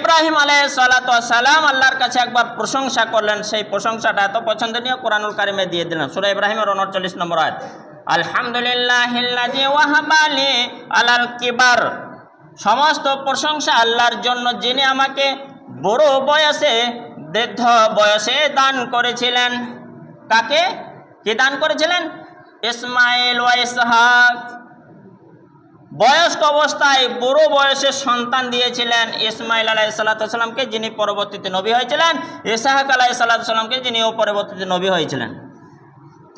ইব্রাহিম আলাইহিসসালাম আল্লাহর কাছে একবার প্রশংসা করলেন, সেই প্রশংসাটা এত পছন্দনীয় কোরআনুল কারিমে দিয়ে দিলেন। সূরা ইব্রাহিমের 39 নম্বর আয়াত, আলহামদুলিল্লাহিল্লাযী ওয়াহাবা লি আলাল কিবার। সমস্ত প্রশংসা আল্লাহর জন্য, যিনি আমাকে বড় বয়সে, বৃদ্ধ বয়সে দান করেছিলেন। কাকে কি দান করেছিলেন? ইসমাইল ওয়া ইসহাক। বয়স্ক অবস্থায় বুড়ো বয়সে সন্তান দিয়েছিলেন ইসমাইল আলাইহিসসালামকে, যিনি পরবর্তীতে নবী হয়েছিলেন, ইসহাক আলাইহিসসালামকে, যিনিও পরবর্তীতে নবী হয়েছিলেন।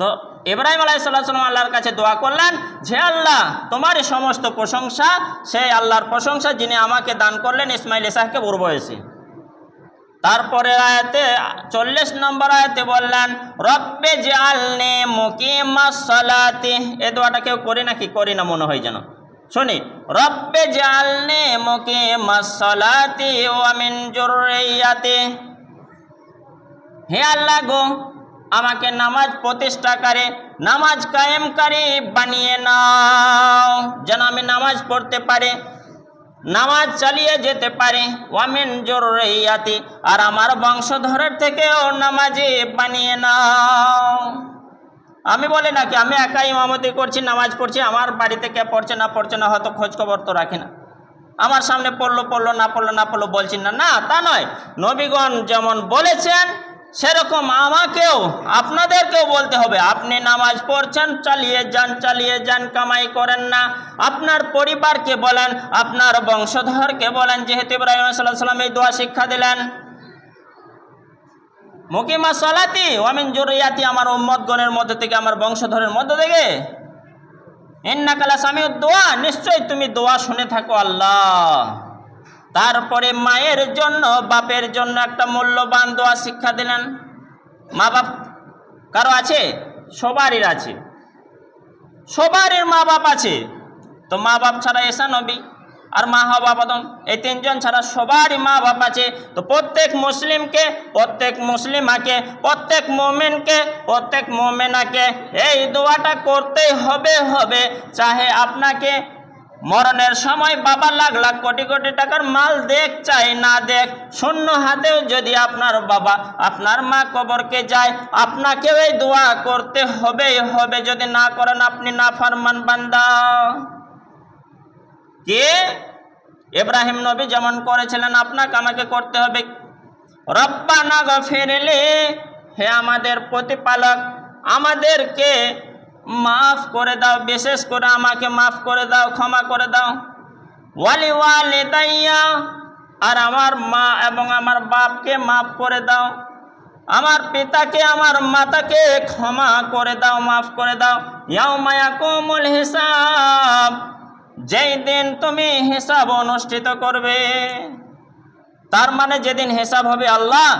তো ইব্রাহিম আলাইহিসসালাম আল্লাহর কাছে দোয়া করলেন যে আল্লাহ, তোমারই সমস্ত প্রশংসা, সেই আল্লাহর প্রশংসা যিনি আমাকে দান করলেন ইসমাইল ইসহাককে বুড়ো বয়সে। তারপরে আয়াতে 40 নম্বর আয়াতে বললেন, রব্বে জাআলনি মুকিমাস সালাতি। এই দোয়াটা কেউ করি নাকি? করি না মনে হয় যেন। শুনি, রব্বে জাআলনি মুকিমাস সালাতি ওয়া মিন যুররিয়াতি। হে আল্লাহ গো, আমাকে নামাজ প্রতিষ্ঠাকারী, নামাজ কায়েমকারী বানিয়ে নাও, যেন আমি নামাজ পড়তে পারি, নামাজ চালিয়ে যেতে পারি। ওয়া মিন যুররিয়াতি, আর আমার বংশধরের থেকেও নামাজি বানিয়ে নাও। আমি বলি নাকি আমি একাই ইমামতি করছি, নামাজ পড়ছি, আমার বাড়িতে কে পড়ছে না পড়ছে না হয়তো খোঁজ খবর তো রাখি না, আমার সামনে পড়লো পড়লো, না পড়লো বলছি না, না তা নয়। নবীগণ যেমন বলেছেন সেরকম আমাকেও আপনাদেরকেও বলতে হবে। আপনি নামাজ পড়ছেন, চালিয়ে যান, কামাই করেন না। আপনার পরিবারকে বলেন, আপনার বংশধরকে বলেন, যেহেতু ইব্রাহিম আলাইহিস সালাম এই দোয়া শিক্ষা দিলেন, মুকিমাস সালাতি ওয়া মিন যুররিয়াতি, আমার উম্মতগণের মধ্যে থেকে, আমার বংশধরের মধ্যে থেকে, ইন্নাকা লাসামিউদ দুআ, নিশ্চয়ই তুমি দোয়া শুনে থাকো আল্লাহ। তারপরে মায়ের জন্য, বাপের জন্য একটা মূল্যবান দোয়া শিক্ষা দিলেন। মা বাপ কারো আছে? সবারই আছে, সবারই মা বাপ আছে। তো মা বাপ ছাড়া ঈসা নবী আর মা হওয়া আদম, এই তিনজন ছাড়া সবারই মা বাপ আছে। তো প্রত্যেক মুসলিমকে, প্রত্যেক মুসলিমাকে, প্রত্যেক মুমিনকে, প্রত্যেক মুমিনাকে এই দোয়াটা করতেই হবে। চাহে আপনাকে মরণের সময় বাবা লাখ লাখ কোটি কোটি টাকার মাল দেখ চাই না দেখ, শূন্য হাতেও যদি আপনার বাবা, আপনার মা কবরকে যায়, আপনাকেও এই দোয়া করতে হবে। যদি না করেন আপনি নাফরমান বান্দা। কে? ইব্রাহিম নবী যেমন করেছিলেন আপনাকে আমাকে করতে হবে। রব্বানা গফিরলি, হে আমাদের প্রতিপালক, আমাদেরকে মাফ করে দাও, বিশেষ করে আমাকে মাফ করে দাও, ক্ষমা করে দাও। ওয়ালি ওয়ালিদাইয়া, আর আমার মা এবং আমার বাপকে মাফ করে দাও, আমার পিতাকে আমার মাতাকে ক্ষমা করে দাও, মাফ করে দাও। ইয়াউমা ইয়াকুমুল হিসাব, যেই দিন তুমি হিসাব অনুষ্ঠিত করবে, তার মানে যেদিন হিসাব হবে আল্লাহ,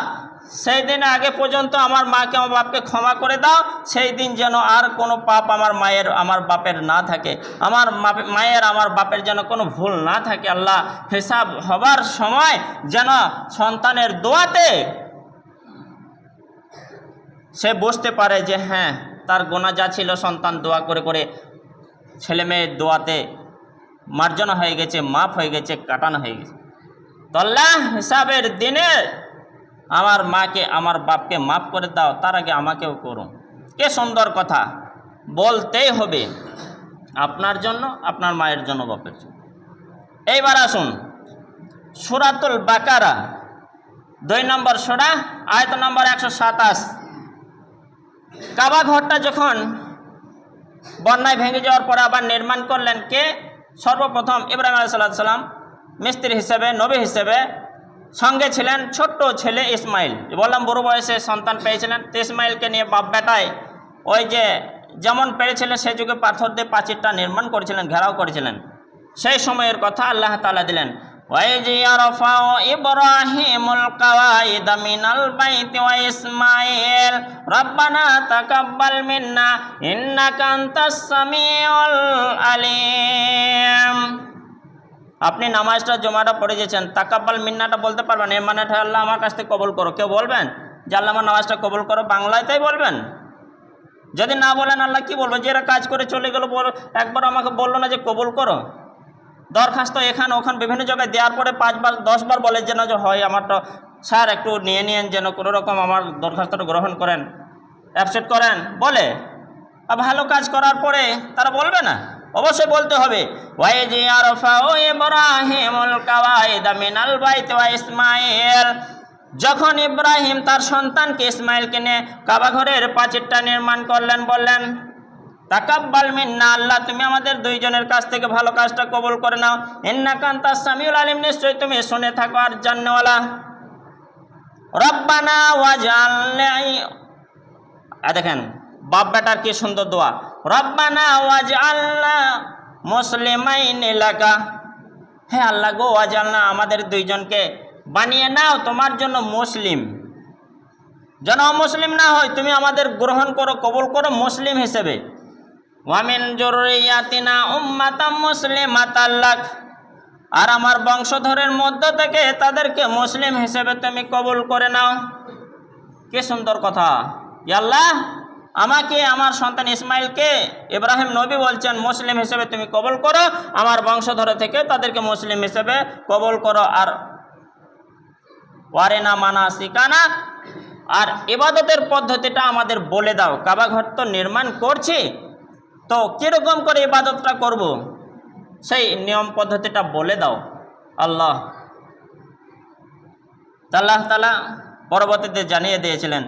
সেই দিন আগে পর্যন্ত আমার মাকে আমার বাপকে ক্ষমা করে দাও, সেই দিন যেন আর কোনো পাপ আমার মায়ের আমার বাপের না থাকে, আমার মায়ের আমার বাপের যেন কোনো ভুল না থাকে। আল্লাহ, হিসাব হবার সময় যেন সন্তানের দোয়াতে সে বুঝতে পারে যে হ্যাঁ, তার গুনাহ যা ছিল সন্তান দোয়া করে করে ছেলে মেয়ের দোয়াতে মার্জনা হয়ে গেছে, মাফ হয়ে গেছে, কাটানো হয়ে গেছে। তো আল্লাহ, হিসাবের দিনে আমার মাকে আমার বাপকে মাফ করে দাও, তার আগে আমাকেও করো। কে সুন্দর কথা, বলতেই হবে আপনার জন্য, আপনার মায়ের জন্য, বাপের জন্য। এইবার আসুন সূরাতুল বাকারা 2 নম্বর সূরা, আয়াত নম্বর 127। কাবা ঘরটা যখন বন্যায় ভেঙে যাওয়ার পরে আবার নির্মাণ করলেন কে? সর্বপ্রথম ইব্রাহিম আলাইহিস সালাম মিস্ত্রি হিসেবে, নবী হিসেবে। সঙ্গে ছিলেন ছোট্ট ছেলে ইসমাইল, বললাম বুড়ো বয়সে সন্তান পেয়েছিলেন। তো ইসমাইলকে নিয়ে বাপ বেটায় ওই যে যেমন পেরেছিলেন সেই যুগে পাথর দিয়ে প্রাচীরটা নির্মাণ করেছিলেন, ঘেরাও করেছিলেন। সেই সময়ের কথা আল্লাহ তাআলা দিলেন, ওয়াইজ ইয়ারফাউ ইব্রাহিমুল কাওয়াইদা মিনাল বাইতি ওয়া ইসমাইল রব্বানা তাকাব্বাল মিন্না ইন্নাকা আনতাস সামিউল আলিম। আপনি নামাজটা জমাটা পড়ে গেছেন, তাকাব্বাল মিন্নাটা বলতে পারবেন? এর মানে আল্লাহ আমার কাছ থেকে কবুল করো। কেউ বলবেন যে আল্লাহ আমার নামাজটা কবুল করো? বাংলায় তাই বলবেন। যদি না বলেন আল্লাহ কি বলবো? যে এরা কাজ করে চলে গেল, একবার আমাকে বললো না যে কবুল করো? দরখাস্ত এখানে ওখানে বিভিন্ন জায়গায় দেওয়ার পরে 5 বার 10 বার বলে যেন যে হয় আমারটা স্যার একটু নিয়ে নিয়েন, যেন কোনো রকম আমার দরখাস্তটা গ্রহণ করেন, অ্যাকসেপ্ট করেন বলে। আর ভালো কাজ করার পরে তারা বলবে না? অবশ্যই বলতে হবে। ওয়াইজি আরফাউ ইব্রাহিমুল কাওয়াইদা মিনাল বাইত ওয়া ইসমাঈল, যখন ইব্রাহিম তার সন্তানকে ইসমাইলকে নিয়ে কাবা ঘরের পাঁচিরটা নির্মাণ করলেন, বললেন তাকাব্বাল মিন্না, আল্লাহ তুমি আমাদের দুইজনের কাছ থেকে ভালো কাজটা কবুল করে নাও। ইন্নাকা আনতাস সামিউল আলিম, নিশ্চয়ই তুমি শুনে থাকো আর জাননেওয়ালা। রব্বানা ওয়াজআলনি, দেখেন বাপ বেটার কি সুন্দর দোয়া। রব্বানা ওয়াজআলনা মুসলিমাইনি লাকা, হে আল্লাহ গো, ওয়াজআলনা আমাদের দুইজনকে বানিয়ে নাও তোমার জন্য মুসলিম, যেন অমুসলিম না হয়, তুমি আমাদের গ্রহণ করো, কবুল করো মুসলিম হিসেবে। ওয়ামিন যুররিয়াতিনা উম্মাতাম মুসলিমাতাল লাক, আর আমার বংশধরের মধ্য থেকে তাদেরকে মুসলিম হিসেবে তুমি কবুল করে নাও। কি সুন্দর কথা! ইয়া আল্লাহ, আমাকে আমার সন্তান ইসমাইলকে ইব্রাহিম নবী বলছেন মুসলিম হিসেবে তুমি কবুল করো, আমার বংশধর থেকে তাদেরকে মুসলিম হিসেবে কবুল করো। আর ওয়ারিনা মানাসিকানা, আর ইবাদতের পদ্ধতিটা আমাদের বলে দাও। কাবা ঘর তো নির্মাণ করছি, তো কীরকম করে ইবাদতটা করব সেই নিয়ম পদ্ধতিটা বলে দাও আল্লাহ। আল্লাহ তাআলা পরবর্তীতে জানিয়ে দিয়েছিলেন